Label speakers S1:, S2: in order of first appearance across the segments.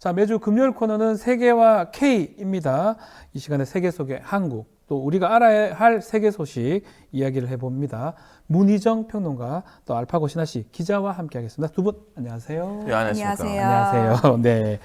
S1: 자, 매주 금요일 코너는 세계와 K입니다. 이 시간에 세계 속의 한국, 또 우리가 알아야 할 세계 소식 이야기를 해봅니다. 문희정 평론가, 또 알파고 신하 씨 기자와 함께하겠습니다. 두 분 안녕하세요.
S2: 네, 안녕하십니까.
S1: 안녕하세요. 네,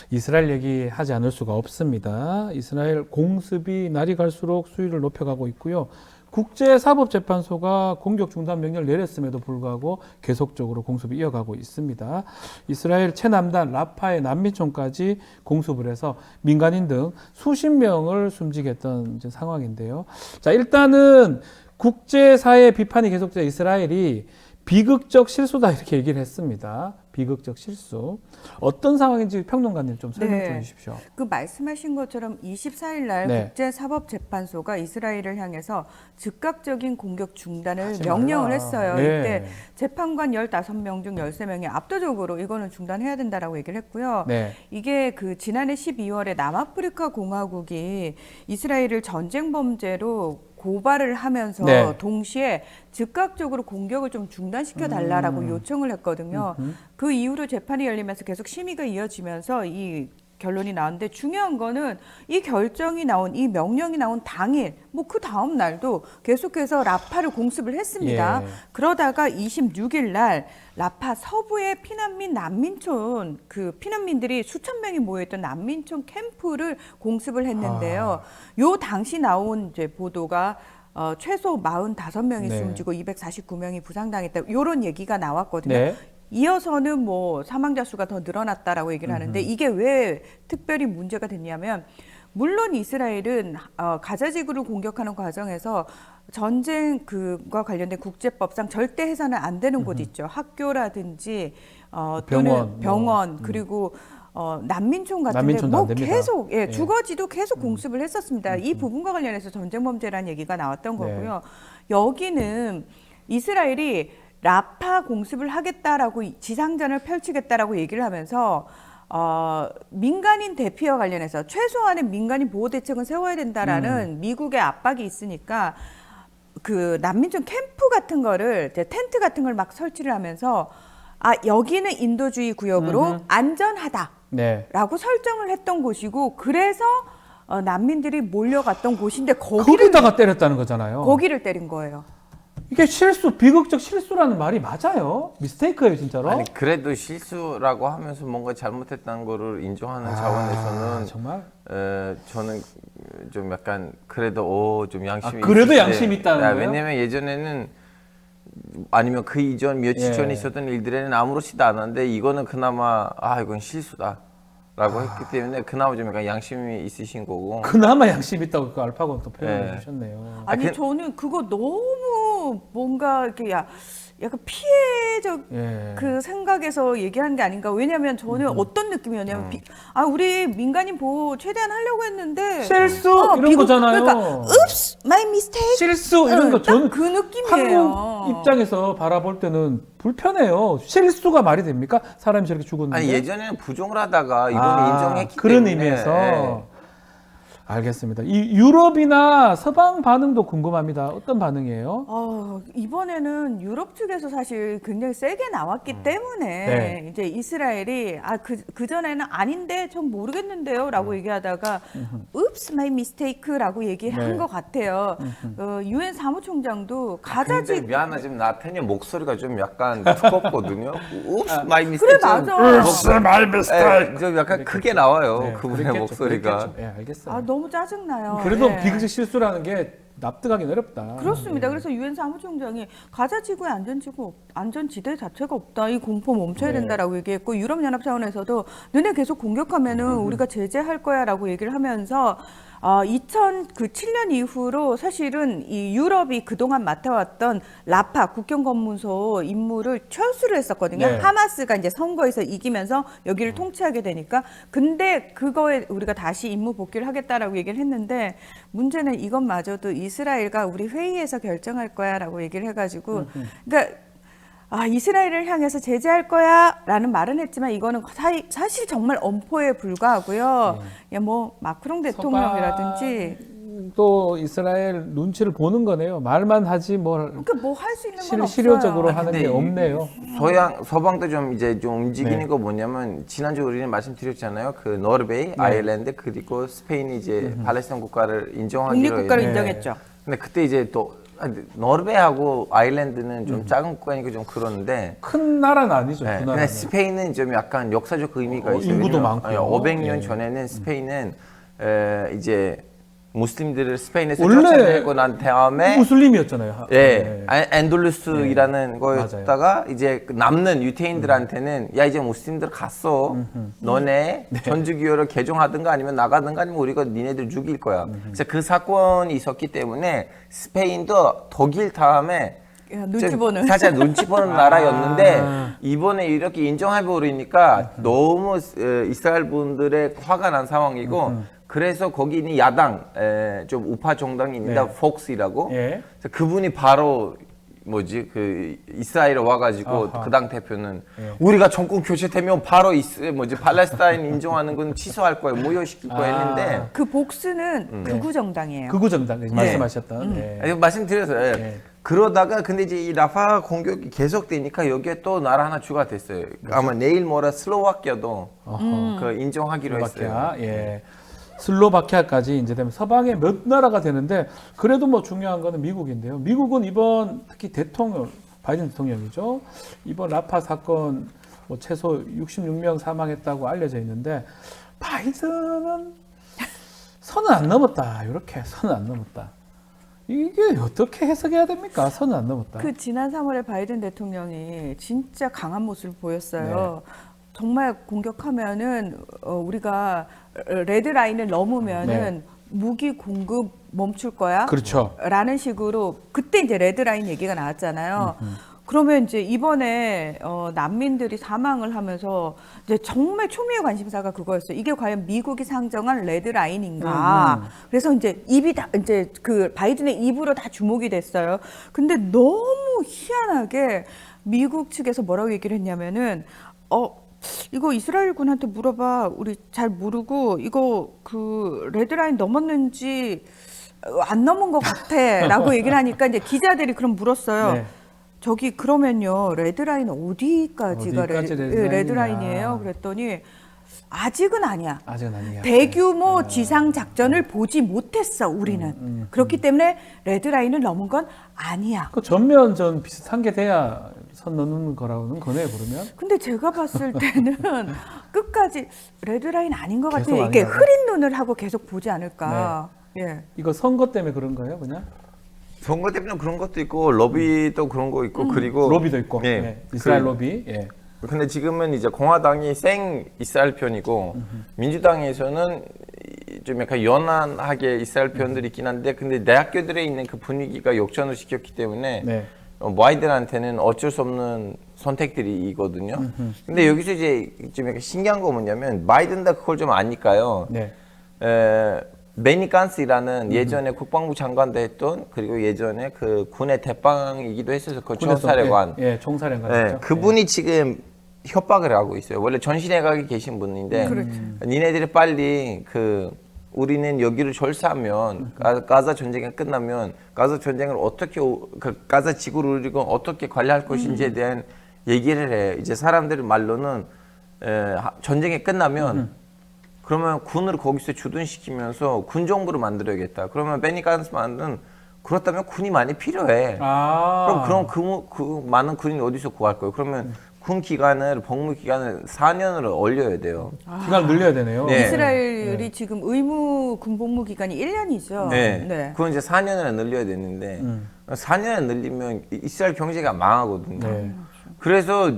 S1: 이스라엘 얘기하지 않을 수가 없습니다. 이스라엘 공습이 날이 갈수록 수위를 높여가고 있고요. 국제사법재판소가 공격 중단 명령을 내렸음에도 불구하고 계속적으로 공습이 이어가고 있습니다. 이스라엘 최남단 라파의 난민촌까지 공습을 해서 민간인 등 수십 명을 숨지게 했던 상황인데요. 자, 일단은 국제사회 비판이 계속되어 이스라엘이 비극적 실수다 이렇게 얘기를 했습니다. 비극적 실수. 어떤 상황인지 평론가님 좀 설명 좀 해주십시오.
S3: 그 말씀하신 것처럼 24일 날 국제사법재판소가 이스라엘을 향해서 즉각적인 공격 중단을 명령을 했어요. 이때 재판관 15명 중 13명이 압도적으로 이거는 중단해야 된다라고 얘기를 했고요. 이게 그 지난해 12월에 남아프리카 공화국이 이스라엘을 전쟁 범죄로 고발을 하면서 동시에 즉각적으로 공격을 좀 중단시켜 달라라고 요청을 했거든요. 그 이후로 재판이 열리면서 계속 심의가 이어지면서 이 결론이 나왔는데, 중요한 거는 이 결정이 나온, 이 명령이 나온 당일, 뭐 그 다음 날도 계속해서 라파를 공습을 했습니다. 그러다가 26일 날 라파 서부의 피난민 난민촌, 그 피난민들이 수천 명이 모여있던 난민촌 캠프를 공습을 했는데요. 요 당시 나온 이제 보도가 최소 45명이 숨지고 249명이 부상당했다, 이런 얘기가 나왔거든요. 이어서는 뭐 사망자 수가 더 늘어났다라고 얘기를 하는데, 이게 왜 특별히 문제가 됐냐면, 물론 이스라엘은 가자지구를 공격하는 과정에서 전쟁 그과 관련된 국제법상 절대 해서는 안 되는 곳 있죠. 학교라든지 또는 병원, 그리고 난민촌 같은데 뭐 계속 주거지도 계속 공습을 했었습니다. 이 부분과 관련해서 전쟁 범죄라는 얘기가 나왔던 거고요. 여기는 이스라엘이 라파 공습을 하겠다라고, 지상전을 펼치겠다라고 얘기를 하면서 민간인 대피와 관련해서 최소한의 민간인 보호 대책은 세워야 된다라는 미국의 압박이 있으니까 그 난민촌 캠프 같은 거를, 텐트 같은 걸 막 설치를 하면서 여기는 인도주의 구역으로 안전하다라고 설정을 했던 곳이고, 그래서 난민들이 몰려갔던 곳인데
S1: 거기다가 때렸다는 거잖아요.
S3: 거기를 때린 거예요.
S1: 이게 실수, 비극적 실수라는 말이 맞아요? 미스테이크예요, 진짜로?
S2: 아니, 그래도 실수라고 하면서 뭔가 잘못했다는 거를 인정하는 차원에서는
S1: 정말?
S2: 저는 좀 약간 그래도 좀 양심이
S1: 그래도 양심이 있다는 거예요?
S2: 왜냐면 예전에는, 아니면 그 이전 며칠 전에 있었던 일들에는 아무렇지도 않았는데, 이거는 그나마 이건 실수다 라고 했기 때문에 그나마 좀 약간 양심이 있으신 거고.
S1: 그나마 양심 있다고 그 알파고는 또 표현해 주셨네요.
S3: 아니, 저는 그거 너무 뭔가 이렇게 약간 피해적 그 생각에서 얘기하는 게 아닌가. 왜냐면 저는 어떤 느낌이었냐면, 우리 민간인 보호 최대한 하려고 했는데
S1: 실수 이런 거잖아요.
S3: 그러니까 oops, my mistake.
S1: 실수 이런 거 저는
S3: 그 느낌이에요.
S1: 한국 입장에서 바라볼 때는 불편해요. 실수가 말이 됩니까? 사람이 저렇게 죽었는데.
S2: 아니, 예전에는 부정을 하다가 이번에 인정했기
S1: 그런
S2: 때문에.
S1: 의미에서. 알겠습니다. 이 유럽이나 서방 반응도 궁금합니다. 어떤 반응이에요?
S3: 이번에는 유럽 측에서 사실 굉장히 세게 나왔기 때문에 이제 이스라엘이 그전에는 아닌데 전 모르겠는데요 라고 얘기하다가 oops, my mistake라고 얘기한 것 같아요. 유엔 사무총장도
S2: 근데 미안하지만 나타님 목소리가 좀 약간 두껍거든요. oops, my mistake.
S3: 그래, 맞아.
S1: oops, my mistake.
S2: 좀 약간 크게 나와요. 그분의 목소리가.
S3: 알겠어요. 너무 짜증나요.
S1: 그래도 비극적 실수라는 게 납득하기 어렵다.
S3: 그렇습니다. 그래서 유엔 사무총장이 가자 지구의 안전지대 자체가 없다. 이 공포 멈춰야 된다라고 얘기했고, 유럽연합 차원에서도 너네 계속 공격하면은 우리가 제재할 거야라고 얘기를 하면서 2007년 이후로 사실은 이 유럽이 그동안 맡아왔던 라파 국경검문소 임무를 철수를 했었거든요. 하마스가 이제 선거에서 이기면서 여기를 통치하게 되니까. 근데 그거에 우리가 다시 임무 복귀를 하겠다라고 얘기를 했는데, 문제는 이것마저도 이스라엘과 우리 회의에서 결정할 거야라고 얘기를 해가지고, 그러니까 이스라엘을 향해서 제재할 거야 라는 말은 했지만, 이거는 사실 정말 엄포에 불과하고요. 뭐 마크롱 대통령이라든지
S1: 또 이스라엘 눈치를 보는 거네요. 말만 하지 뭘
S3: 그러니까 뭐 할 수 있는 건 없어요.
S1: 실효적으로 하는
S2: 근데
S1: 게 없네요.
S2: 서방도 좀 이제 좀 움직이는
S1: 네.
S2: 거 뭐냐면 지난주 우리는 말씀드렸잖아요. 그 노르웨이, 아일랜드 그리고 스페인이 이제 팔레스타인 국가를 인정하기로
S3: 독립국가를
S2: 했는데
S3: 인정했죠.
S2: 근데 그때 이제 또 노르웨이하고 아일랜드는 좀 작은 국가니까 좀 그런데
S1: 큰 나라는 아니죠.
S2: 네,
S1: 그
S2: 근데
S1: 나라는.
S2: 스페인은 좀 약간 역사적 의미가 있어요.
S1: 인구도
S2: 왜냐면
S1: 많고요.
S2: 500년
S1: 예.
S2: 전에는 스페인은 이제 무슬림들을 스페인에서
S1: 원래
S2: 쫓아내고 난 다음에
S1: 무슬림이었잖아요.
S2: 예, 엔돌루스이라는
S1: 네.
S2: 거였다가 이제 그 남는 유태인들한테는 야 이제 무슬림들 갔어. 너네 전주기호를 개종하든가 아니면 나가든가 아니면 우리가 니네들 죽일 거야. 그래서 그 사건이 있었기 때문에 스페인도 독일 다음에
S3: 야, 눈치 보는.
S2: 사실 눈치 보는 나라였는데 이번에 이렇게 인정해 버리니까 너무 이스라엘 분들의 화가 난 상황이고 그래서 거기 있는 야당 좀 우파 정당이 있는데
S1: 네.
S2: 폭스라고
S1: 예.
S2: 그래서 그분이 바로 뭐지 그 이스라엘에 와가지고
S1: 아하.
S2: 그 당 대표는
S1: 예.
S2: 우리가 정권 교체되면 바로 뭐지 팔레스타인 인정하는 건 취소할 거예요 무효시킬 거예요 했는데
S3: 그 복수는 극우 정당이에요.
S1: 극우 정당 말씀하셨던. 예.
S2: 아니, 말씀드렸어요.
S1: 네.
S2: 그러다가 근데 이제 이 라파 공격이 계속되니까 여기에 또 나라 하나 추가됐어요. 아마 내일 모레 슬로바키아도 그 인정하기로 했어요.
S1: 슬로바키아, 예. 슬로바키아까지 이제 되면 서방의 몇 나라가 되는데 그래도 뭐 중요한 거는 미국인데요. 미국은 이번 특히 대통령 바이든 대통령이죠. 이번 라파 사건 뭐 최소 66명 사망했다고 알려져 있는데 바이든은 선은 안 넘었다. 이렇게 선은 안 넘었다. 이게 어떻게 해석해야 됩니까? 선은 안 넘었다.
S3: 그 지난 3월에 바이든 대통령이 진짜 강한 모습을 보였어요. 정말 공격하면은 우리가 레드 라인을 넘으면은 무기 공급 멈출 거야.
S1: 그렇죠.
S3: 라는 식으로 그때 이제 레드 라인 얘기가 나왔잖아요. 그러면 이제 이번에 난민들이 사망을 하면서 이제 정말 초미의 관심사가 그거였어요. 이게 과연 미국이 상정한 레드 라인인가? 그래서 이제 입이 다 이제 그 바이든의 입으로 다 주목이 됐어요. 근데 너무 희한하게 미국 측에서 뭐라고 얘기를 했냐면은 이거 이스라엘 군한테 물어봐. 우리 잘 모르고 이거 그 레드라인 넘었는지 안 넘은 것 같아라고 얘기를 하니까 이제 기자들이 그럼 물었어요.
S1: 네.
S3: 저기 그러면요 레드라인 어디까지가
S1: 어디까지
S3: 레드라인이에요? 그랬더니 아직은 아니야.
S1: 아직은 아니야.
S3: 대규모 지상 작전을 보지 못했어 우리는. 그렇기 때문에 레드라인을 넘은 건 아니야.
S1: 그 전면전 비슷한 게 돼야 선 넘는 거라고는 거네요, 그러면.
S3: 근데 제가 봤을 때는 끝까지 레드라인 아닌 것
S1: 계속
S3: 같아요. 이게
S1: 아니라고요?
S3: 흐린 눈을 하고 계속 보지 않을까. 예.
S1: 이거 선거 때문에 그런 거예요, 그냥?
S2: 선거 때문에 그런 것도 있고 로비도 그런 거 있고 그리고
S1: 로비도 있고.
S2: 예.
S1: 네. 이스라엘 로비. 예.
S2: 근데 지금은 이제 공화당이 생 이스라엘 편이고 민주당에서는 좀 약간 연한하게 이스라엘 편들이 있긴 한데 근데 대학교들에 있는 그 분위기가 역전을 시켰기 때문에
S1: 네.
S2: 아이들한테는 어쩔 수 없는 선택들이거든요. 근데 여기서 이제 좀 약간 신기한 거 뭐냐면 바이든도 그걸 좀 아니까요.
S1: 네.
S2: 베니 간스라는 예전에 국방부 장관도 했던 그리고 예전에 그 군의 대빵이기도 했어서 그 총사령관.
S1: 예, 총사령관.
S2: 네, 그분이 지금 협박을 하고 있어요. 원래 전시내각에 계신 분인데 니네들이 빨리 우리는 여기를 절사하면 가자 전쟁이 끝나면 가자 전쟁을 어떻게 가자 지구를 우리가 어떻게 관리할 것인지에 대한 얘기를 해요. 이제 사람들 말로는 전쟁이 끝나면 그러면 군을 거기서 주둔시키면서 군 정부를 만들어야겠다. 그러면 베니 간스만은 그렇다면 군이 많이 필요해. 그럼 그 많은 군인이 어디서 구할 거예요? 그러면 군 기간을 복무 기간을 4년으로 올려야 돼요.
S1: 기간을 늘려야 되네요.
S2: 네.
S3: 이스라엘이 지금 의무 군복무 기간이 1년이죠.
S2: 네. 그건 이제 4년을 늘려야 되는데 4년을 늘리면 이스라엘 경제가 망하거든요.
S1: 네.
S2: 그래서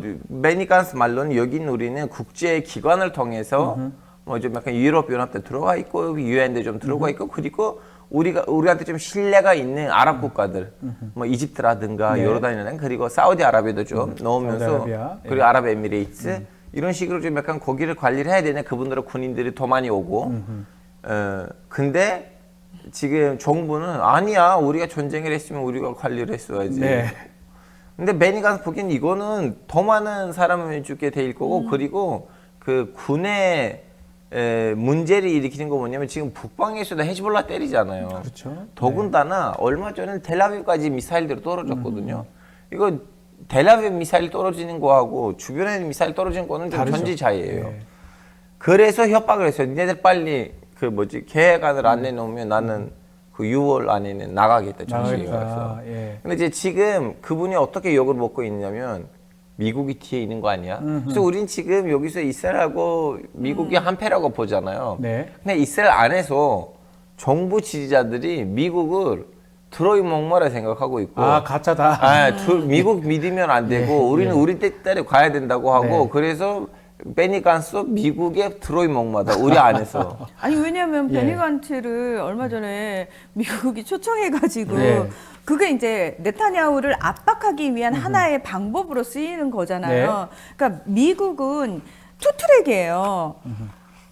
S2: 베니 간스 말로는 여기는 우리는 국제 기관을 통해서 뭐 좀 약간 유럽 연합도 들어가 있고 유엔도 좀 들어가 있고 그리고 우리한테 좀 신뢰가 있는 아랍 국가들 뭐 이집트라든가
S1: 네.
S2: 요르단이라든가 그리고 사우디아라비아도 좀 넣으면서
S1: 사우디아라비아.
S2: 그리고
S1: 예.
S2: 아랍에미레이트 이런 식으로 좀 약간 거기를 관리를 해야 되네. 그분들은 군인들이 더 많이 오고 근데 지금 정부는 아니야 우리가 전쟁을 했으면 우리가 관리를 했어야지.
S1: 네.
S2: 근데 베니 간스 보기엔 이거는 더 많은 사람을 죽게 될 거고 그리고 그 군의 문제를 일으키는 거 뭐냐면 지금 북방에서도 헤즈볼라 때리잖아요.
S1: 그렇죠.
S2: 더군다나 얼마 전에 텔아비브까지 미사일들이 떨어졌거든요. 이거 텔아비브 미사일 떨어지는 거하고 주변에 미사일 떨어지는 거는 좀
S1: 다르죠.
S2: 천지차이예요.
S1: 네.
S2: 그래서 협박을 했어요. 니네들 빨리 계획안을 안 내놓으면 나는 그 6월 안에는 나가겠다. 정식에 가서.
S1: 예.
S2: 근데 이제 지금 그분이 어떻게 욕을 먹고 있냐면 미국이 뒤에 있는 거 아니야? 그래서 우린 지금 여기서 이스라엘하고 미국이 한패라고 보잖아요.
S1: 네.
S2: 근데 이스라엘 안에서 정부 지지자들이 미국을 트로이 목마라 생각하고 있고
S1: 가짜다.
S2: 미국 믿으면 안 되고 우리는 우리 뜻대로 가야 된다고 하고
S1: 네.
S2: 그래서 베니 간스 미국의 트로이 목마다 우리 안에서
S3: 아니 왜냐하면
S1: 예.
S3: 베니 간츠를 얼마 전에 미국이 초청해가지고
S1: 네.
S3: 그게 이제 네타냐후를 압박하기 위한 하나의 방법으로 쓰이는 거잖아요. 그러니까 미국은 투트랙이에요.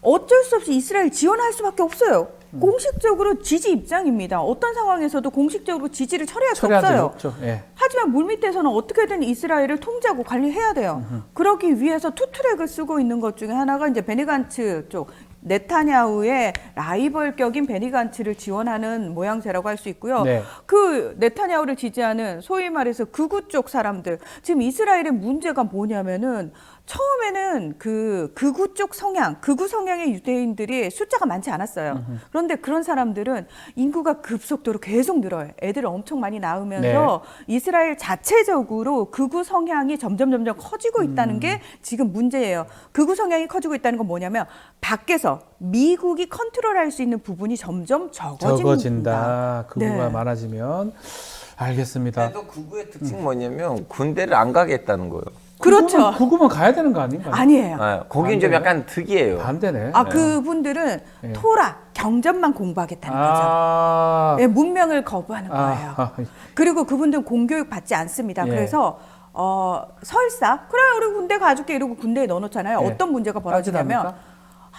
S3: 어쩔 수 없이 이스라엘 지원할 수밖에 없어요. 공식적으로 지지 입장입니다. 어떤 상황에서도 공식적으로 지지를 처리할 수
S1: 처리할
S3: 없어요.
S1: 없죠. 예.
S3: 하지만 물밑에서는 어떻게든 이스라엘을 통제하고 관리해야 돼요. 그러기 위해서 투트랙을 쓰고 있는 것 중에 하나가 이제 베니 간츠 쪽 네타냐후의 라이벌격인 베니 간츠를 지원하는 모양새라고 할 수 있고요.
S1: 네.
S3: 그 네타냐후를 지지하는 소위 말해서 극우 쪽 사람들, 지금 이스라엘의 문제가 뭐냐면은 처음에는 그 극우 쪽 성향, 극우 성향의 유대인들이 숫자가 많지 않았어요. 그런데 그런 사람들은 인구가 급속도로 계속 늘어요. 애들을 엄청 많이 낳으면서 이스라엘 자체적으로 극우 성향이 점점 커지고 있다는 게 지금 문제예요. 극우 성향이 커지고 있다는 건 뭐냐면 밖에서 미국이 컨트롤할 수 있는 부분이 점점
S1: 적어진다. 극우가
S3: 네.
S1: 많아지면 알겠습니다.
S2: 또 극우의 특징이 뭐냐면 군대를 안 가겠다는 거예요.
S3: 그렇죠.
S1: 극우만 가야 되는 거 아닌가요?
S3: 아니에요.
S2: 거긴 좀 약간 특이해요.
S1: 반대네.
S3: 그분들은 토라, 경전만 공부하겠다는
S1: 아.
S3: 거죠. 예, 문명을 거부하는 거예요. 그리고 그분들은 공교육 받지 않습니다.
S1: 예.
S3: 그래서 설사 그래 우리 군대 가줄게 이러고 군대에 넣어놓잖아요.
S1: 예.
S3: 어떤 문제가 벌어지냐면
S1: 따뜻합니까?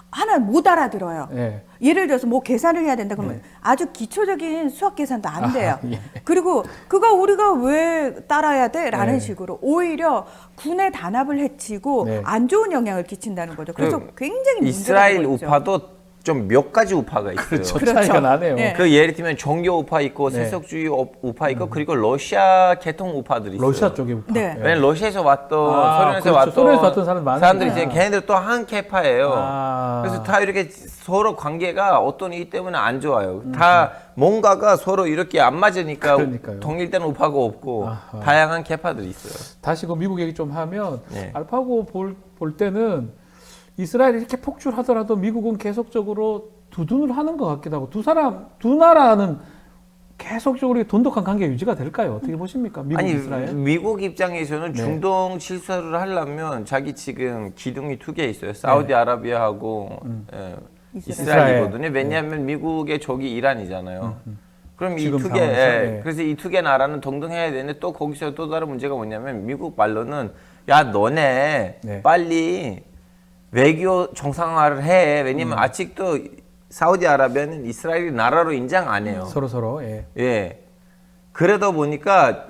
S3: 하나 못 알아들어요.
S1: 예.
S3: 예를 들어서 뭐 계산을 해야 된다 그러면 아주 기초적인 수학 계산도 안 돼요.
S1: 예.
S3: 그리고 그거 우리가 왜 따라야 돼? 라는
S1: 네.
S3: 식으로 오히려 군의 단합을 해치고
S1: 네.
S3: 안 좋은 영향을 끼친다는 거죠. 그래서 굉장히 문제가
S2: 이스라엘
S3: 되고 있죠.
S2: 우파도 좀 몇 가지 우파가 있어요.
S1: 그렇죠.
S3: 그렇죠.
S1: 차이가 나네요.
S3: 네.
S2: 그 예를 들면 종교 우파 있고
S1: 네.
S2: 세속주의 우파 있고 그리고 러시아 계통 우파들이 있어요.
S1: 러시아 쪽에 우파.
S3: 네.
S2: 왜냐면 러시아에서 왔던 소련에서
S1: 그렇죠.
S2: 왔던
S1: 소련에서 왔던 사람들 많으니까.
S2: 사람들이 이제 걔네들 또 한 계파예요.
S1: 아.
S2: 그래서 다 이렇게 서로 관계가 어떤 이유 때문에 안 좋아요. 다 뭔가가 서로 이렇게 안 맞으니까
S1: 그러니까요.
S2: 통일된 우파가 없고
S1: 아하.
S2: 다양한 계파들이 있어요.
S1: 다시 그 미국 얘기 좀 하면
S2: 네.
S1: 알파고 볼 때는 이스라엘이 이렇게 폭주하더라도 미국은 계속적으로 두둔을 하는 것 같기도 하고 두 나라는 계속적으로 돈독한 관계 유지가 될까요? 어떻게 보십니까? 미국
S2: 아니
S1: 이스라엘?
S2: 미국 입장에서는
S1: 네.
S2: 중동 실수를 하려면 자기 지금 기둥이 두 개 있어요. 사우디아라비아하고 이스라엘이거든요. 왜냐하면 미국의 적이 이란이잖아요. 그럼 이
S1: 지금
S2: 두 개,
S1: 상황에서, 네.
S2: 그래서 이 두 개 나라는 동등해야 되는데 또 거기서 또 다른 문제가 뭐냐면 미국 말로는 야 너네
S1: 네.
S2: 빨리 외교 정상화를 해. 왜냐면 아직도 사우디아라비아는 이스라엘이 나라로 인정 안 해요.
S1: 서로 예.
S2: 예. 그러다 보니까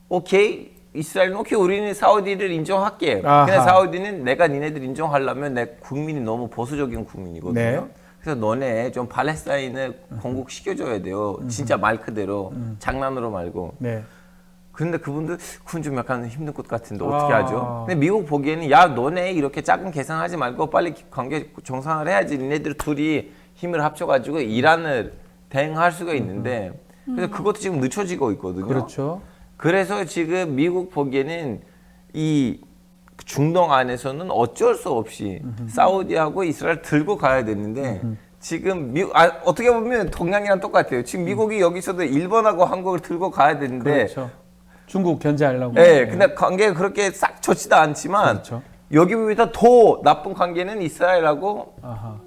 S2: 오케이 이스라엘은 오케이 우리는 사우디를 인정할게.
S1: 아하.
S2: 근데 사우디는 내가 니네들 인정하려면 내 국민이 너무 보수적인 국민이거든요.
S1: 네.
S2: 그래서 너네 좀 팔레스타인을 건국시켜줘야 돼요. 진짜 말 그대로 장난으로 말고.
S1: 네.
S2: 근데 그분들 그건 좀 약간 힘든 것 같은데 어떻게
S1: 아.
S2: 하죠? 근데 미국 보기에는 야 너네 이렇게 작은 계산하지 말고 빨리 관계 정상을 해야지. 니네들 둘이 힘을 합쳐가지고 이란을 대응할 수가 있는데 그래서 그것도 지금 늦춰지고 있거든요.
S1: 그렇죠.
S2: 그래서 지금 미국 보기에는 이 중동 안에서는 어쩔 수 없이 사우디하고 이스라엘 들고 가야 되는데 지금 어떻게 보면 동양이랑 똑같아요. 지금 미국이 여기서도 일본하고 한국을 들고 가야 되는데
S1: 그렇죠. 중국 견제하려고.
S2: 네, 근데 관계가 그렇게 싹 좋지도 않지만
S1: 그렇죠.
S2: 여기보다 더 나쁜 관계는 이스라엘하고
S1: 아하.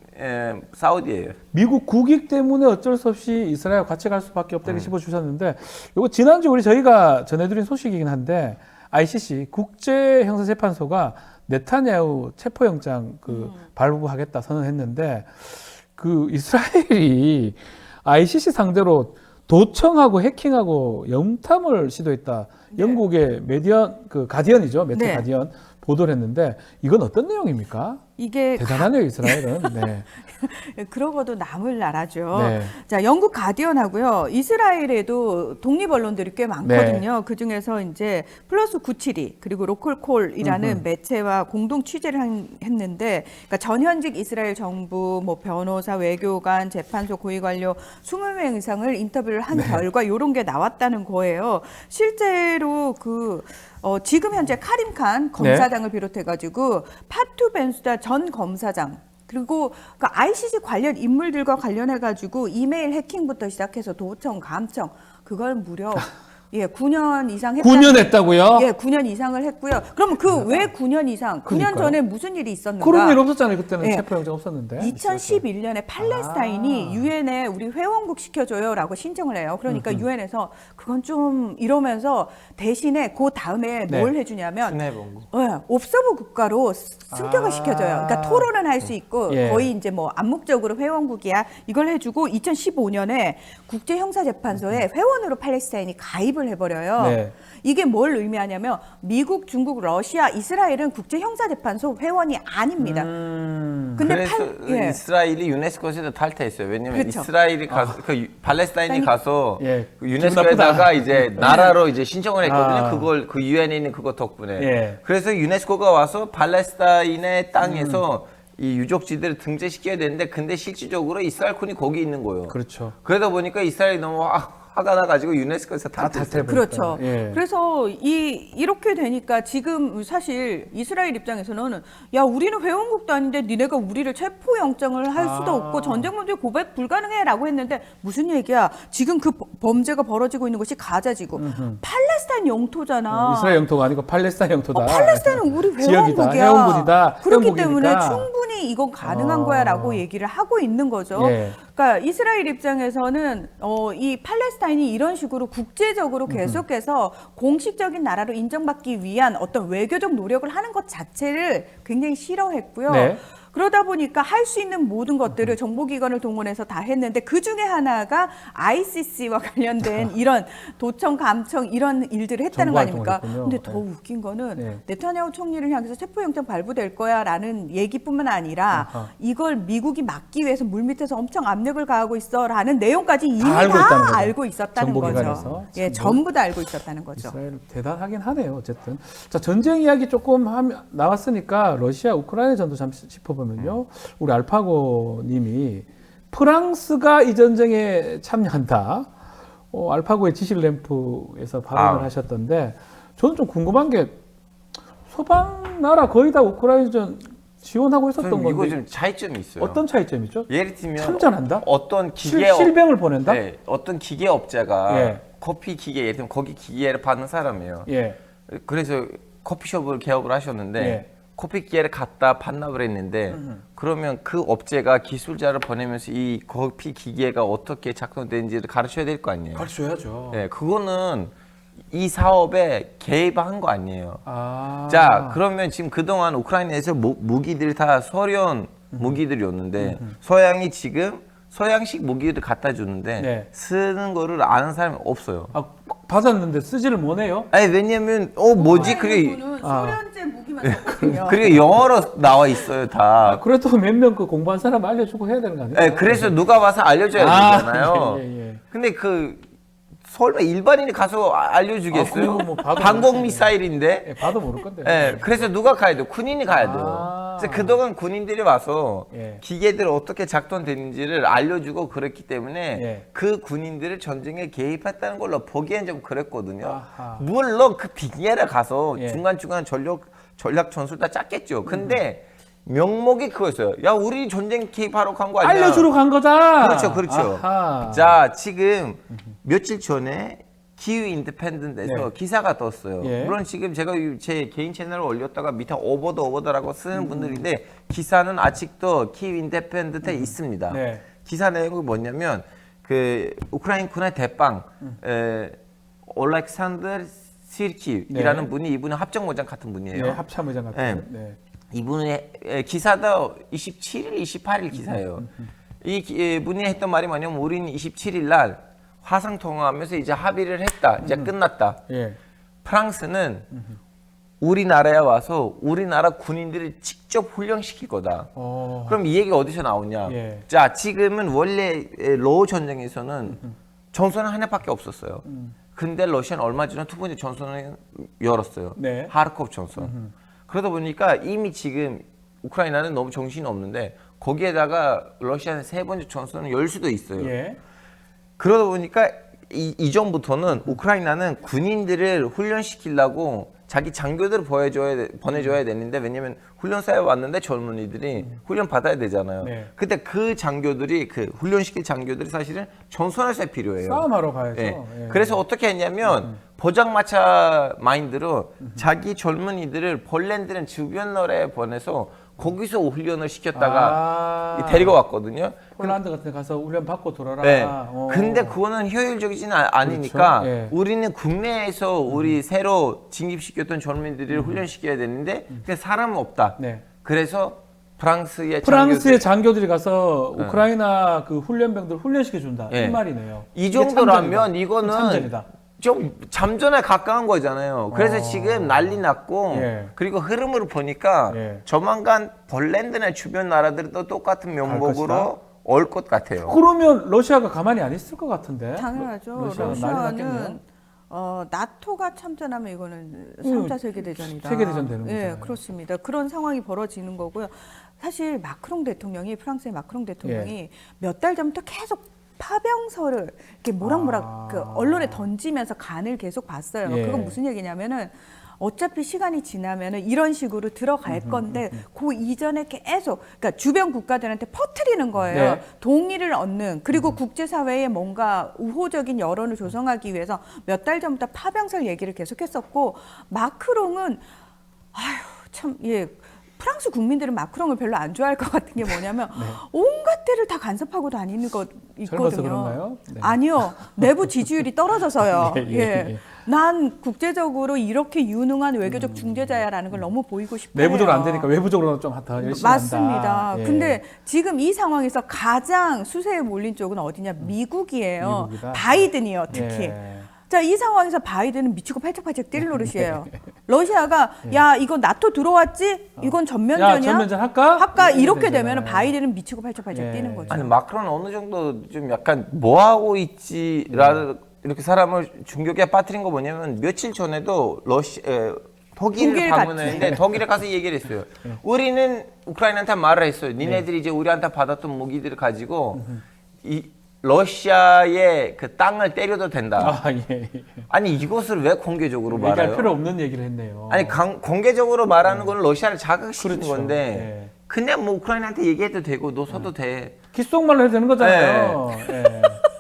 S2: 사우디예요.
S1: 미국 국익 때문에 어쩔 수 없이 이스라엘 같이 갈 수밖에 없다고 짚어주셨는데 이거 지난주 저희가 전해드린 소식이긴 한데 ICC 국제형사재판소가 네타냐후 체포영장 발부하겠다 선언했는데 그 이스라엘이 ICC 상대로 도청하고 해킹하고 염탐을 시도했다.
S3: 네.
S1: 영국의 가디언이죠. 매체
S3: 네.
S1: 가디언 보도를 했는데 이건 어떤 내용입니까?
S3: 이게
S1: 대단하네요, 이스라엘은. 네.
S3: 그러고도 남을 나라죠.
S1: 네.
S3: 자, 영국 가디언하고요. 이스라엘에도 독립 언론들이 꽤 많거든요.
S1: 네.
S3: 그 중에서 이제 플러스 972 그리고 로컬콜이라는 매체와 공동 취재를 했는데, 그러니까 전현직 이스라엘 정부, 뭐 변호사, 외교관, 재판소 고위 관료 20명 이상을 인터뷰를 한 결과 이런 게 나왔다는 거예요. 실제로 지금 현재 카림 칸 검사장을 비롯해가지고 파투 벤수다 전 검사장, 그리고 그 ICC 관련 인물들과 관련해가지고 이메일 해킹부터 시작해서 도청, 감청, 그걸 무려 9년 이상 했다.
S1: 9년 했다고요?
S3: 예, 9년 이상을 했고요. 그러면 왜 9년 이상? 9년
S1: 그러니까요.
S3: 전에 무슨 일이 있었는가?
S1: 그런 일 없었잖아요. 그때는
S3: 예.
S1: 체포영장 없었는데.
S3: 2011년에 팔레스타인이 유엔에 우리 회원국 시켜줘요라고 신청을 해요. 그러니까 유엔에서 그건 좀 이러면서 대신에 그 다음에 뭘 해주냐면 옵서버 국가로 승격을 시켜줘요. 그러니까 토론은 할 수 있고 거의 이제 뭐 암묵적으로 회원국이야 이걸 해주고 2015년에 국제형사재판소에 회원으로 팔레스타인이 가입을 해버려요.
S1: 네.
S3: 이게 뭘 의미하냐면 미국, 중국, 러시아, 이스라엘은 국제형사재판소 회원이 아닙니다. 근데
S2: 그래서 이스라엘이 유네스코에서 탈퇴했어요. 왜냐면
S3: 그렇죠.
S2: 이스라엘이 가서 팔레스타인이 가서
S1: 예.
S2: 그 유네스코에다가 이제 나라로 이제 신청을 했거든요. 그걸 그 유엔에 있는 그거 덕분에.
S1: 예.
S2: 그래서 유네스코가 와서 팔레스타인의 땅에서 이 유적지들을 등재시켜야 되는데 근데 실질적으로 이스라엘군이 거기 있는 거예요.
S1: 그렇죠.
S2: 그러다 보니까 이스라엘이 너무 화가 나가지고 유네스코에서 탈퇴했어요.
S3: 그렇죠.
S1: 예.
S3: 그래서 이렇게 되니까 지금 사실 이스라엘 입장에서는 야 우리는 회원국도 아닌데 니네가 우리를 체포영장을 할 수도 없고 전쟁 범죄 고백 불가능해라고 했는데 무슨 얘기야? 지금 그 범죄가 벌어지고 있는 것이 가자지구 팔레스타인 영토잖아.
S1: 이스라엘 영토가 아니고 팔레스타인 영토다.
S3: 팔레스타인은 우리
S1: 지역이다.
S3: 회원국이야.
S1: 회원국이다.
S3: 그렇기
S1: 회원국이니까.
S3: 때문에 충분히 이건 가능한 거야라고 얘기를 하고 있는 거죠.
S1: 예.
S3: 그러니까 이스라엘 입장에서는 이 팔레스타인이 이런 식으로 국제적으로 계속해서 공식적인 나라로 인정받기 위한 어떤 외교적 노력을 하는 것 자체를 굉장히 싫어했고요.
S1: 네.
S3: 그러다 보니까 할 수 있는 모든 것들을 정보기관을 동원해서 다 했는데 그 중에 하나가 ICC와 관련된 이런 도청, 감청 이런 일들을 했다는 거 아닙니까?
S1: 정보
S3: 근데
S1: 활동을
S3: 더 웃긴 거는
S1: 네.
S3: 네타냐후 총리를 향해서 체포영장 발부될 거야라는 얘기뿐만 아니라 이걸 미국이 막기 위해서 물밑에서 엄청 압력을 가하고 있어라는 내용까지 이미 다 알고 있었다는 거죠.
S1: 정보기관에서.
S3: 예, 전부 다 알고 있었다는 거죠.
S1: 이스라엘 대단하긴 하네요. 어쨌든 자 전쟁 이야기 조금 나왔으니까 러시아 우크라이나 전도 잠시 짚어보면요. 우리 알파고님이 프랑스가 이 전쟁에 참여한다. 알파고의 지실램프에서 발언을 하셨던데 저는 좀 궁금한 게 서방 나라 거의 다 우크라이나전 지원하고 있었던 건데
S2: 이거 좀 차이점이 있어요.
S1: 어떤 차이점이죠?
S2: 예를 들면
S1: 참전한다?
S2: 어떤 기계
S1: 실병을 보낸다?
S2: 네, 어떤 기계 업자가
S1: 예.
S2: 커피 기계 예를 들면 거기 기계를 받는 사람이에요.
S1: 예.
S2: 그래서 커피숍을 개업을 하셨는데
S1: 예.
S2: 커피 기계를 갖다 반납을 했는데 그러면 그 업체가 기술자를 보내면서 이 커피 기계가 어떻게 작동되는지를 가르쳐야 될 거 아니에요.
S1: 가르쳐야죠.
S2: 네, 그거는 이 사업에 개입한 거 아니에요.
S1: 아.
S2: 자, 그러면 지금 그동안 우크라이나에서 무기들이 다 소련 무기들이었는데 서양이 지금 서양식 무기를 갖다 주는데
S1: 네.
S2: 쓰는 거를 아는 사람이 없어요.
S1: 아, 받았는데 쓰지를 못해요?
S2: 아니 왜냐면 뭐지 그게
S3: 소련제 무기만 썼거든요.
S2: 그리고 영어로 나와 있어요 다.
S1: 그래도 몇 명 그 공부한 사람 알려주고 해야 되는 거 아니에요?
S2: 네, 그래서 누가 봐서 알려줘야 되잖아요.
S1: 예.
S2: 근데 그 설마 일반인이 가서 알려주겠어요?
S1: 그리고 뭐 봐도
S2: 방공
S1: 모르겠네.
S2: 미사일인데.
S1: 예, 봐도 모를 건데.
S2: 네, 그래서 누가 가야 돼요? 군인이 가야 돼요.
S1: 아.
S2: 그래서 그동안 군인들이 와서
S1: 예.
S2: 기계들 어떻게 작동되는지를 알려주고 그랬기 때문에
S1: 예.
S2: 그 군인들을 전쟁에 개입했다는 걸로 보기엔 좀 그랬거든요.
S1: 아하.
S2: 물론 그 빅예를 가서
S1: 예.
S2: 중간중간 전략 전술 다 짰겠죠. 근데 명목이 그거였어요. 야, 우리 전쟁 개입하러 간 거 아니야?
S1: 알려주러 간 거다.
S2: 그렇죠, 그렇죠.
S1: 아하.
S2: 자, 지금 며칠 전에 키우 인디펜던트에서
S1: 네.
S2: 기사가 떴어요.
S1: 예.
S2: 물론 지금 제가 제 개인 채널을 올렸다가 밑에 오버더라고 쓰는 분들인데 기사는 아직도 키우 인디펜던트에 있습니다.
S1: 네.
S2: 기사 내용이 뭐냐면 그 우크라이나군의 대빵 올렉산더 시르키이라는
S1: 네.
S2: 분이 이분은 합정모장 같은 분이에요.
S1: 네, 합참의장 같은. 네.
S2: 이분의 기사도 27일, 28일 기사예요. 이분이 했던 말이 뭐냐면 우리는 27일 날 화상 통화하면서 이제 합의를 했다. 이제 끝났다.
S1: 예.
S2: 프랑스는 우리나라에 와서 우리나라 군인들을 직접 훈련시킬 거다. 그럼 이 얘기가 어디서 나오냐?
S1: 예.
S2: 자, 지금은 원래 러우 전쟁에서는 전선은 하나밖에 없었어요. 근데 러시아는 얼마 전에 두 번째 전선을 열었어요.
S1: 네.
S2: 하르코프 전선. 그러다 보니까 이미 지금 우크라이나는 너무 정신이 없는데 거기에다가 러시아는 세 번째 전선을 열 수도 있어요.
S1: 예.
S2: 그러다 보니까 이전부터는 우크라이나는 군인들을 훈련시키려고 자기 장교들을 보내줘야 되는데, 왜냐면 훈련사에 왔는데 젊은이들이 훈련 받아야 되잖아요.
S1: 네.
S2: 근데 그 장교들이, 그 훈련시킬 장교들이 사실은 전선에서 필요해요.
S1: 싸움하러 가야죠.
S2: 예.
S1: 예.
S2: 그래서 어떻게 했냐면 포장마차 마인드로 자기 젊은이들을 폴란드는 주변 나라에 보내서 거기서 훈련을 시켰다가 데리고 왔거든요.
S1: 폴란드 같은 데 가서 훈련 받고 돌아라.
S2: 네. 근데 그거는 효율적이지는 아니니까
S1: 그렇죠. 예.
S2: 우리는 국내에서 우리 새로 진입시켰던 젊은이들을 훈련시켜야 되는데 그 사람은 없다.
S1: 네.
S2: 그래서 프랑스의
S1: 장교들이 가서 우크라이나 그 훈련병들 훈련시켜 준다.
S2: 예.
S1: 이 말이네요.
S2: 이
S1: 이게
S2: 정도라면
S1: 참전이다.
S2: 이거는
S1: 참전이다.
S2: 좀 잠전에 가까운 거잖아요. 그래서 지금 난리 났고
S1: 예.
S2: 그리고 흐름을 보니까
S1: 예.
S2: 조만간 폴란드나 주변 나라들도 똑같은 면목으로 올 것 같아요.
S1: 그러면 러시아가 가만히 안 있을 것 같은데.
S3: 당연하죠.
S1: 러시아가 난리 났겠네요.
S3: 러시아는 나토가 참전하면 이거는 3차 세계대전이다.
S1: 세계대전 되는
S3: 예,
S1: 거잖아요.
S3: 그렇습니다. 그런 상황이 벌어지는 거고요. 사실 마크롱 대통령이, 프랑스의 마크롱 대통령이
S1: 예.
S3: 몇 달 전부터 계속 파병서를 이렇게 모락모락 그 언론에 던지면서 간을 계속 봤어요.
S1: 예.
S3: 그건 무슨 얘기냐면은 어차피 시간이 지나면은 이런 식으로 들어갈 건데 그 이전에 계속 그러니까 주변 국가들한테 퍼뜨리는 거예요.
S1: 네.
S3: 동의를 얻는, 그리고 국제사회에 뭔가 우호적인 여론을 조성하기 위해서 몇 달 전부터 파병설 얘기를 계속했었고, 마크롱은 참 프랑스 국민들은 마크롱을 별로 안 좋아할 것 같은 게 뭐냐면 온갖 데를 다 간섭하고 다니는 것 있거든요.
S1: 젊어서 그런가요? 네.
S3: 아니요. 내부 지지율이 떨어져서요.
S1: 예.
S3: 난 국제적으로 이렇게 유능한 외교적 중재자야라는 걸 너무 보이고 싶어요.
S1: 내부적으로 안 되니까 외부적으로는 좀 더 열심히
S3: 맞습니다.
S1: 한다. 예.
S3: 근데 지금 이 상황에서 가장 수세에 몰린 쪽은 어디냐? 미국이에요.
S1: 미국이다.
S3: 바이든이요, 특히.
S1: 예.
S3: 자, 이 상황에서 바이든은 미치고 팔짝팔짝 뛸 노릇이에요. 러시아가 야, 이거 나토 들어왔지? 이건 전면전이야?
S1: 야, 전면전 할까?
S3: 이렇게 되면 바이든은 미치고 팔짝팔짝
S1: 예.
S3: 뛰는 거죠.
S2: 아니 마크론은 어느 정도 좀 약간 뭐 하고 있지라는 이렇게 사람을 충격에 빠뜨린 거 뭐냐면 며칠 전에도 독일을
S3: 독일
S2: 방문했는데 독일에 가서 얘기를 했어요. 우리는 우크라이나한테 말을 했어요. 니네들이 이제 우리한테 받았던 무기들을 가지고 이 러시아의 그 땅을 때려도 된다.
S1: 예.
S2: 아니 이것을 왜 공개적으로
S1: 얘기할
S2: 말해요?
S1: 필요 없는 얘기를 했네요.
S2: 아니 공개적으로 말하는 건 러시아를 자극시키는
S1: 그렇죠.
S2: 건데 그냥 뭐 우크라이나한테 얘기해도 되고 너 서도 돼.
S1: 귓속말로 해도 되는 거잖아요.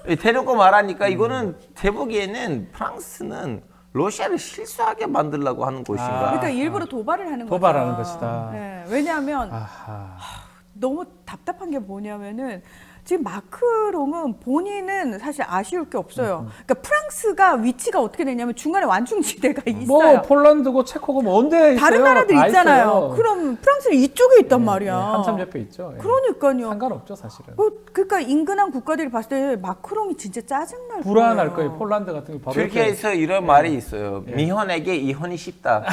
S1: 예.
S2: 대놓고 말하니까 이거는 제보기에는 프랑스는 러시아를 실수하게 만들려고 하는 것인가.
S3: 그러니까 일부러 도발을 하는
S1: 도발하는
S3: 거죠.
S1: 것이다.
S3: 네, 왜냐하면
S1: 아하.
S3: 너무 답답한 게 뭐냐면은 지금 마크롱은 본인은 사실 아쉬울 게 없어요. 그러니까 프랑스가 위치가 어떻게 되냐면 중간에 완충지대가 있어요.
S1: 뭐 폴란드고 체코고 뭐 언제 있어요?
S3: 다른 나라들
S1: 다
S3: 있잖아요.
S1: 있어요.
S3: 그럼 프랑스는 이쪽에 있단
S1: 예,
S3: 말이야.
S1: 예, 한참 옆에 있죠. 예.
S3: 그러니까요.
S1: 상관없죠, 사실은.
S3: 그러니까 인근한 국가들이 봤을 때 마크롱이 진짜 짜증날
S1: 불안할
S3: 거예요.
S1: 거예요. 폴란드 같은 게 바로
S2: 튀르키예에서 이런 말이 있어요. 미혼에게 이혼이 쉽다.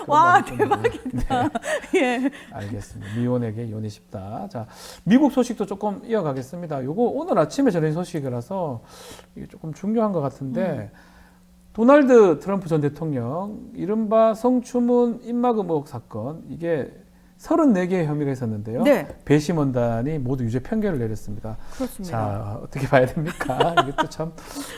S3: 와, 대박이다. 예.
S1: 알겠습니다. 미혼에게 이혼이 쉽다. 자, 미국 소식도 조금 이어가겠습니다. 요거 오늘 아침에 전해진 소식이라서 이게 조금 중요한 것 같은데 도널드 트럼프 전 대통령 이른바 성추문 입막음 의혹 사건, 이게 34개의 혐의가 있었는데요.
S3: 네.
S1: 배심원단이 모두 유죄 판결을 내렸습니다.
S3: 그렇습니다.
S1: 자, 어떻게 봐야 됩니까? 이게 또 참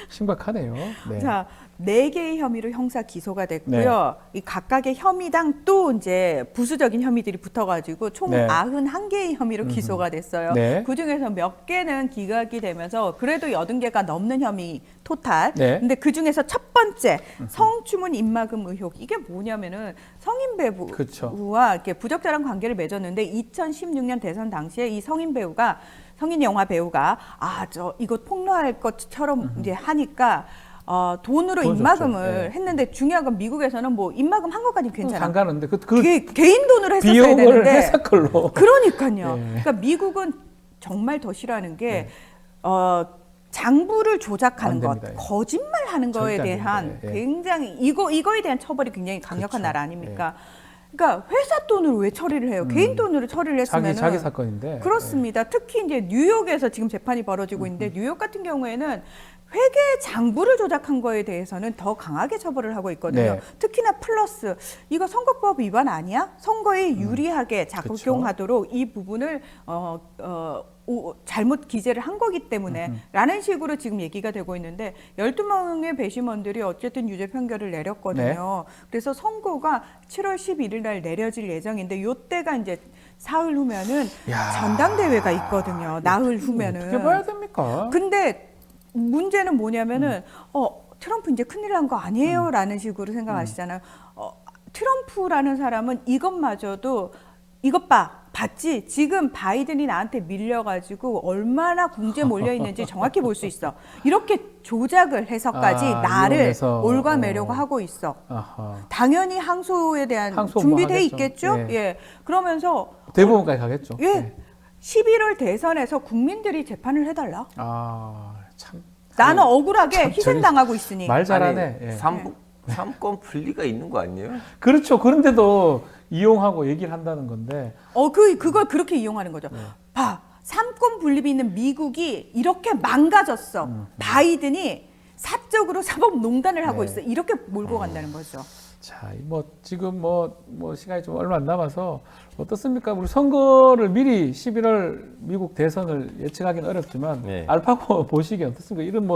S1: 심각하네요. 네.
S3: 자, 4개의 혐의로 형사 기소가 됐고요. 이 각각의 혐의당 또 이제 부수적인 혐의들이 붙어가지고 총
S1: 네.
S3: 91개의 혐의로 기소가 됐어요.
S1: 네.
S3: 그 중에서 몇 개는 기각이 되면서 그래도 80개가 넘는 혐의 토탈.
S1: 네.
S3: 근데 그 중에서 첫 번째 성추문 입막음 의혹. 이게 뭐냐면은 성인
S1: 그쵸.
S3: 배우와 이렇게 부적절한 관계를 맺었는데 2016년 대선 당시에 이 성인 영화 배우가 이거 폭로할 것처럼 이제 하니까 돈으로
S1: 돈
S3: 입막음을
S1: 줬죠. 네.
S3: 했는데 중요한 건 미국에서는 뭐 입막음 한 것까지는 괜찮아.
S1: 상관없는데
S3: 개인 돈으로 했었어야
S1: 비용을
S3: 되는데.
S1: 회사 걸로.
S3: 그러니까요.
S1: 네.
S3: 그러니까 미국은 정말 더 싫어하는 게 장부를 조작하는
S1: 안
S3: 것,
S1: 됩니다. 예.
S3: 거짓말하는 거에
S1: 절대 안
S3: 대한
S1: 됩니다. 예.
S3: 굉장히 이거에 대한 처벌이 굉장히 강력한
S1: 그렇죠.
S3: 나라 아닙니까? 그러니까 회사 돈으로 왜 처리를 해요? 개인 돈으로 처리를 했으면
S1: 자기 사건인데.
S3: 그렇습니다. 특히 이제 뉴욕에서 지금 재판이 벌어지고 있는데 뉴욕 같은 경우에는 회계 장부를 조작한 거에 대해서는 더 강하게 처벌을 하고 있거든요.
S1: 네.
S3: 특히나 플러스 이거 선거법 위반 아니야? 선거에 유리하게 작용하도록 이 부분을 잘못 기재를 한 거기 때문에 라는 식으로 지금 얘기가 되고 있는데 12명의 배심원들이 어쨌든 유죄 판결을 내렸거든요. 그래서 선고가 7월 11일 날 내려질 예정인데 요때가 이제 사흘 후면은
S1: 야.
S3: 전당대회가 있거든요. 나흘 후면은.
S1: 어떻게 봐야 됩니까?
S3: 근데 문제는 뭐냐면은 트럼프 이제 큰일 난 거 아니에요? 라는 식으로 생각하시잖아요. 트럼프라는 사람은 이것마저도 이것 봤지? 지금 바이든이 나한테 밀려가지고 얼마나 궁지에 몰려 있는지 정확히 볼 수 있어. 이렇게 조작을 해서까지 나를
S1: 이용해서.
S3: 올가매려고 하고 있어.
S1: 아하.
S3: 당연히 항소에 대한
S1: 항소 뭐
S3: 준비돼
S1: 하겠죠.
S3: 있겠죠?
S1: 예.
S3: 예. 그러면서
S1: 대법원까지 가겠죠.
S3: 예.
S1: 네.
S3: 11월 대선에서 국민들이 재판을 해달라.
S1: 참.
S3: 나는 억울하게
S1: 참
S3: 희생당하고 있으니.
S1: 말 잘하네.
S2: 아니,
S1: 예.
S2: 삼권 분리가 있는 거 아니에요?
S1: 그렇죠. 그런데도 이용하고 얘기를 한다는 건데.
S3: 그걸 그렇게 이용하는 거죠. 봐, 삼권 분립이 있는 미국이 이렇게 망가졌어. 바이든이 사적으로 사법농단을 하고
S1: 네.
S3: 있어. 이렇게 몰고 간다는 거죠.
S1: 자, 지금 시간이 좀 얼마 안 남아서 어떻습니까? 우리 선거를 미리 11월 미국 대선을 예측하기는 어렵지만
S2: 네.
S1: 알파고 보시기에 어떻습니까? 이런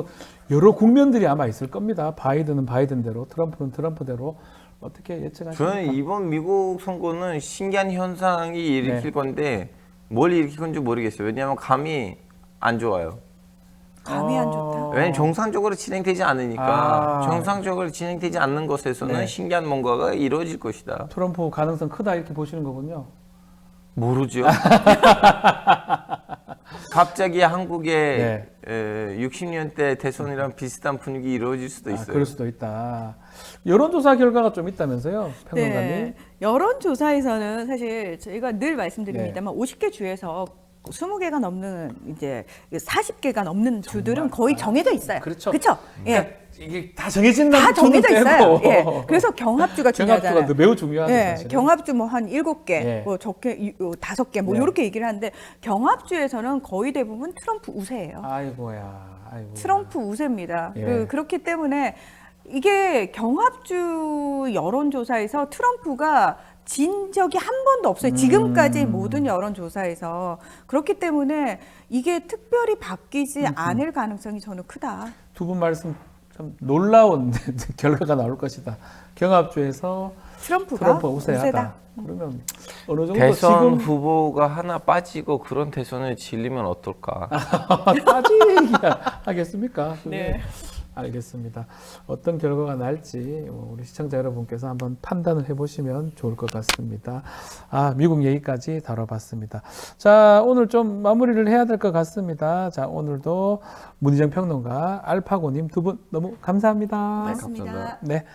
S1: 여러 국면들이 아마 있을 겁니다. 바이든은 바이든대로, 트럼프는 트럼프대로 어떻게 예측하십니까?
S2: 저는 이번 미국 선거는 신기한 현상이 일으킬 건데 뭘 일으킬 건지 모르겠어요. 왜냐하면 감이 안 좋아요.
S3: 감이 안 좋다.
S2: 왜냐면 정상적으로 진행되지 않으니까 정상적으로 진행되지 않는 것에서는
S1: 네.
S2: 신기한 뭔가가 이루어질 것이다.
S1: 트럼프 가능성 크다 이렇게 보시는 거군요.
S2: 모르죠. 갑자기 한국의
S1: 네.
S2: 60년대 대선이랑 비슷한 분위기 이루어질 수도 있어요.
S1: 그럴 수도 있다. 여론조사 결과가 좀 있다면서요, 평론가님?
S3: 네. 여론조사에서는 사실 저희가 늘 말씀드립니다만 50개 주에서 20개가 넘는 이제 40개가 넘는 주들은 거의 정해져 있어요.
S1: 그렇죠.
S3: 그렇죠? 예.
S1: 이게 다 정해진다는
S3: 다 정해져
S1: 주는
S3: 있어요.
S1: 빼고.
S3: 예. 그래서 경합주가 중요하잖아요.
S1: 경합주가 매우 중요하죠.
S3: 예,
S1: 사실은.
S3: 경합주 뭐 한 7개,
S1: 예.
S3: 뭐 적게 5개, 뭐
S1: 네.
S3: 이렇게 얘기를 하는데 경합주에서는 거의 대부분 트럼프 우세예요.
S1: 아이고야.
S3: 트럼프 우세입니다.
S1: 예.
S3: 그렇기 때문에 이게 경합주 여론조사에서 트럼프가 진 적이 한 번도 없어요. 지금까지 모든 여론조사에서. 그렇기 때문에 이게 특별히 바뀌지 않을 가능성이 저는 크다.
S1: 두 분 말씀 참 놀라운 결과가 나올 것이다. 경합주에서
S3: 트럼프가
S1: 트럼프 우세하다.
S3: 우세다.
S1: 그러면 어느 정도
S2: 대선
S1: 지금
S2: 후보가 하나 빠지고 그런 대선을 질리면 어떨까?
S1: 따지기야 하겠습니까? 그게
S3: 네.
S1: 알겠습니다. 어떤 결과가 날지 우리 시청자 여러분께서 한번 판단을 해보시면 좋을 것 같습니다. 미국 얘기까지 다뤄봤습니다. 자, 오늘 좀 마무리를 해야 될 것 같습니다. 자, 오늘도 문희정 평론가, 알파고님 두 분 너무 감사합니다.
S3: 고맙습니다.
S2: 감사합니다.
S1: 네.